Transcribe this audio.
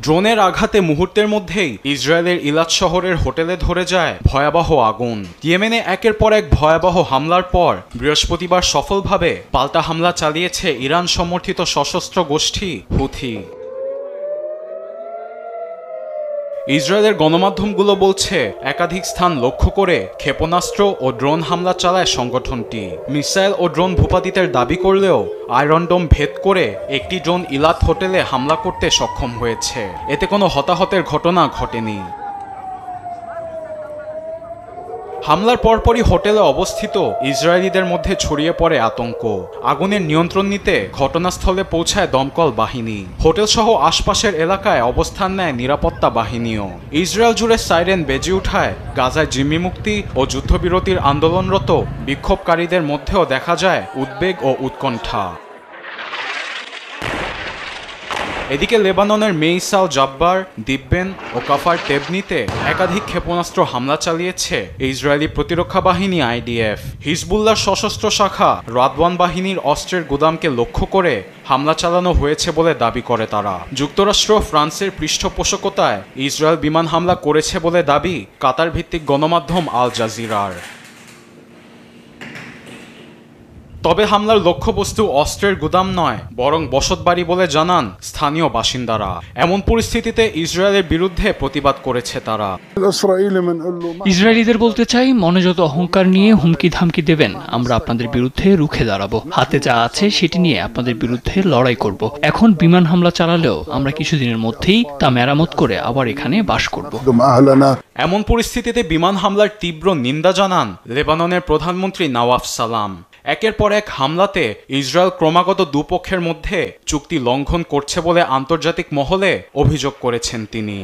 ড্রোনের আঘাতে মুহূর্তের মধ্যেই ইসরায়েলের ইলাত শহরের হোটেলে ধরে যায় ভয়াবহ আগুন। ইয়েমেনে একের পর এক ভয়াবহ হামলার পর বৃহস্পতিবার সফলভাবে পাল্টা হামলা চালিয়েছে ইরান সমর্থিত সশস্ত্র গোষ্ঠী হুথি। ইসরায়েলের গণমাধ্যমগুলো বলছে একাধিক স্থান লক্ষ্য করে ক্ষেপণাস্ত্র ও ড্রোন হামলা চালায় সংগঠনটি। মিসাইল ও ড্রোন ভূপাতিতের দাবি করলেও আয়রন ডোম ভেদ করে একটি ড্রোন ইলাত হোটেলে হামলা করতে সক্ষম হয়েছে। এতে কোনো হতাহতের ঘটনা ঘটেনি। হামলার পরপরই হোটেলে অবস্থিত ইসরায়েলিদের মধ্যে ছড়িয়ে পড়ে আতঙ্ক। আগুনের নিয়ন্ত্রণ নিতে ঘটনাস্থলে পৌঁছায় দমকল বাহিনী। হোটেল সহ আশপাশের এলাকায় অবস্থান নেয় নিরাপত্তা বাহিনীও। ইসরায়েল জুড়ে সাইরেন বেজে উঠায়। গাজায় জিম্মি মুক্তি ও যুদ্ধবিরতির আন্দোলনরত বিক্ষোভকারীদের মধ্যেও দেখা যায় উদ্বেগ ও উৎকণ্ঠা। এদিকে লেবাননের মেইসাল জাব্বার, দিব্বেন ও কাফার তেবনিতে একাধিক ক্ষেপণাস্ত্র হামলা চালিয়েছে ইসরায়েলি প্রতিরক্ষা বাহিনী আইডিএফ। হিজবুল্লাহর সশস্ত্র শাখা রাদওয়ান বাহিনীর অস্ত্রের গুদামকে লক্ষ্য করে হামলা চালানো হয়েছে বলে দাবি করে তারা। যুক্তরাষ্ট্র ফ্রান্সের পৃষ্ঠপোষকতায় ইসরায়েল বিমান হামলা করেছে বলে দাবি কাতার ভিত্তিক গণমাধ্যম আল জাজিরার। তবে হামলার লক্ষ্যবস্তু অস্ত্রের গুদাম নয়, বরং বসতবাড়ি বলে জানান স্থানীয় বাসিন্দারা। এমন পরিস্থিতিতে ইসরায়েলের বিরুদ্ধে প্রতিবাদ করেছে তারা। ইসরায়েলিদের বলতে চাই, মনে যত অহংকার নিয়ে হুমকি ধামকি দেবেন, আমরা আপনাদের বিরুদ্ধে রুখে দাঁড়াবো। হাতে যা আছে সেটি নিয়ে আপনাদের বিরুদ্ধে লড়াই করব। এখন বিমান হামলা চালালেও আমরা কিছুদিনের মধ্যেই তা মেরামত করে আবার এখানে বাস করব। এমন পরিস্থিতিতে বিমান হামলার তীব্র নিন্দা জানান লেবাননের প্রধানমন্ত্রী নওয়াফ সালাম। একের পর এক হামলাতে ইসরায়েল ক্রমাগত দুপক্ষের মধ্যে চুক্তি লঙ্ঘন করছে বলে আন্তর্জাতিক মহলে অভিযোগ করেছেন তিনি।